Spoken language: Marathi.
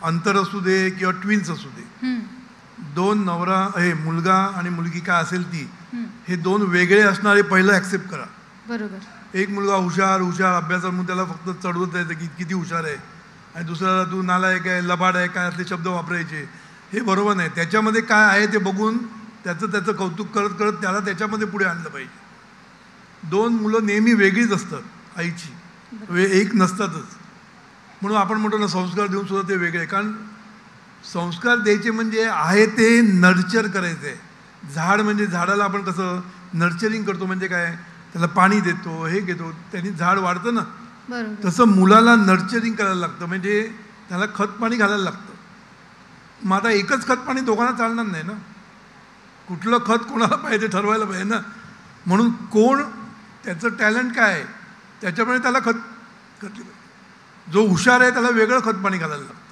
अंतर असू दे किंवा ट्विन्स असू दे, दोन नवरा हे मुलगा आणि मुलगी काय असेल ती, हे दोन वेगळे असणारे पहिलं ॲक्सेप्ट करा. बरोबर. एक मुलगा हुशार अभ्यासात म्हणून त्याला फक्त चढवत द्यायचं की किती हुशार आहे, आणि दुसऱ्याला तू नालायक आहे, लबाड आहे, काय असले शब्द वापरायचे, हे बरोबर नाही. त्याच्यामध्ये काय आहे ते बघून त्याचं कौतुक करत करत त्याला त्याच्यामध्ये पुढे आणलं पाहिजे. दोन मुलं नेहमी वेगळीच असतात आईची, एक नसतातच. म्हणून आपण म्हणतो ना संस्कार देऊन सुद्धा ते वेगळे. कारण संस्कार द्यायचे म्हणजे आहे ते नर्चर करायचं आहे. झाड म्हणजे झाडाला आपण कसं नर्चरिंग करतो, म्हणजे काय, त्याला पाणी देतो, हे घेतो, त्यांनी झाड वाढतं ना, तसं मुलाला नर्चरिंग करायला लागतं, म्हणजे त्याला खत पाणी घालायला लागतं. मग आता एकच खत पाणी दोघांना चालणार नाही ना, कुठलं खत कोणाला पाहिजे ठरवायला पाहिजे ना. म्हणून कोण त्याचं टॅलेंट काय आहे त्याच्यामुळे त्याला खत घातली पाहिजे. जो हुशार आहे त्याला वेगळं खत पाणी घालायला लागतं.